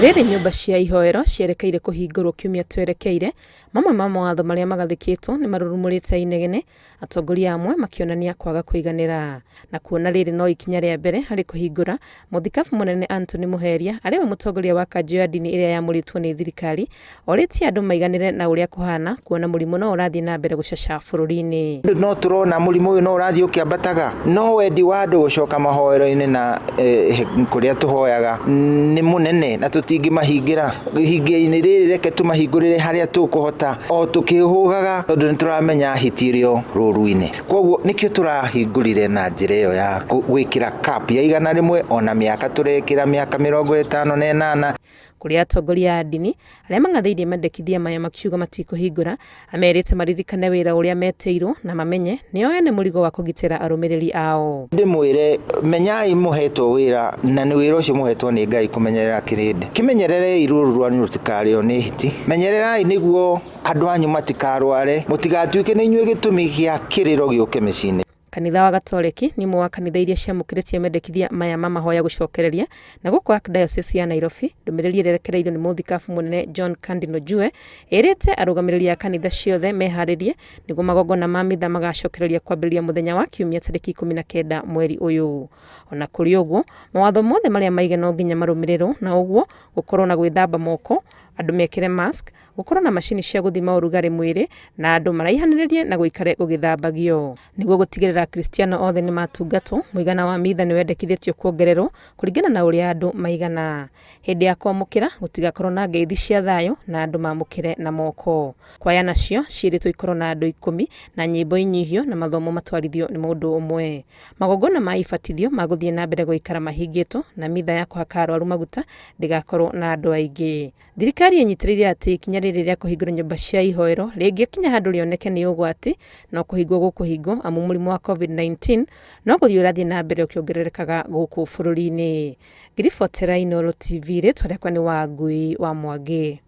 Rĩrĩ nyũmba cia ihoero cierekeire kũhingũrwo kiumia twerekeire, mamwe ma mawatho marĩa magathĩkĩtwo nĩ marurumũrĩte inegene, atongoria amwe makĩonania kwaga kũiganĩra. Na kuona rĩrĩ no ikinya rĩa mbere harĩ kũhingũra, mũthikabu mũnene Anthony Muheria arĩ we mũtongoria wa kanjũ ya ndini ĩrĩa yamũrĩtwo nĩ thirikari, orĩtie andũ maiganĩre na ũrĩa kũhana, kuona mũrimũ no ũrathiĩ na mbere gũcaca bũrũri-inĩ. No tũrona mũrimũ ũyũ no ũrathiĩ ũkĩambataga, no wendi wa andũ gũcoka mahoero-inĩ na kũrĩa tũhoyaga nĩ mũnene na tũtingĩmahingira. Ihinda-inĩ rĩrĩ reke tũmahingũrĩre harĩa tũkũhota, o tũkĩhũgaga tondũ nĩ tũramenya hitirio rũru-inĩ. Koguo nĩkĩo tũrahingũrire na njĩra ĩyo ya gwĩkĩra cap ya 100, ona mĩaka tũrekĩra mĩaka 58. Kũrĩ atongoria a ndini arĩa mangathĩirie mendekithia maya makiuga matikũhingũra, amerĩte maririkane wĩra ũrĩa metĩirwo na mamenye nĩo ene mũrigo wa kũgitĩra arũmĩrĩri ao. Ndĩmwĩre menyai mũhetwo wĩra na nĩ wĩra ũcio mũhetwo nĩ Ngai kũmenyerera kĩrĩndĩ. Kĩmenyererei rũrũ rwanyu rũtikarĩo nĩ hiti. Menyererai nĩguo andũ anyu matikarware, mũtigatuĩke nĩ inyuĩ gĩtũmi gĩa kĩrĩro gĩũke mĩciĩ-inĩ. Kanitha wa Gatoreki nĩ ũmwe wa kanitha iria ciamũkĩrĩtie mendekithia maya ma mahoya gũcokereria, na gũkũ Archdiocese ya Nairobi ndũmĩrĩri ĩrerekereirio nĩ mũthikabu mũnene John Cardinal Njue, ĩrĩte arũgamĩrĩri a kanitha ciothe meharĩrie nĩguo magongona ma mitha magacokereria kwambĩrĩria mũthenya wa kiumia tarĩki 19 mweri ũyũ. Ona kũrĩ ũguo, mawatho mothe marĩa maige no nginya marũmĩrĩrwo, na ũguo gũkorwo na gwĩthamba moko, andũ mekĩre mask, gũkorwo na macini cia gũthima ũrugarĩ mwĩrĩ, na andũ maraihanĩrĩrie na gũikare gũgĩthambagio. Nĩguo gũtigĩrĩra Akristiano othe nĩ matungatwo, mũigana wa mitha nĩ wendekithĩtio kuongererwo kũringana na ũrĩa andũ maigana. Hĩndĩ ya kwamũkĩra gũtigakorwo na ngeithi cia thayũ na andũ mamũkĩre na moko. Kwaya nacio ciĩrĩtwo ikorwo na andũ 10 na nyĩmbo inyihio na mathomo matwarithio nĩ mũndũ ũmwe. Magongona ma ibatithio magũthiĩ na mbere gũikara mahingĩtwo na mitha ya kũhaka arwaru maguta ndĩgakorwo na andũ aingĩ. Thirikari ĩnyitĩrĩire atĩ ikinya rĩrĩ rĩa kũhingũra nyũmba cia ihoero rĩngĩkinya handũ rĩoneke nĩ ũgwati, no kũhingwo gũkũhingwo amu mũrimũ wa COVID-19 no gũthiĩ ũrathiĩ na mbere ũkĩongererekaga gũkũ bũrũri-inĩ. Ngiribotera Inooro TV, rĩtwa rĩakwa nĩ Wangui wa Mwangi.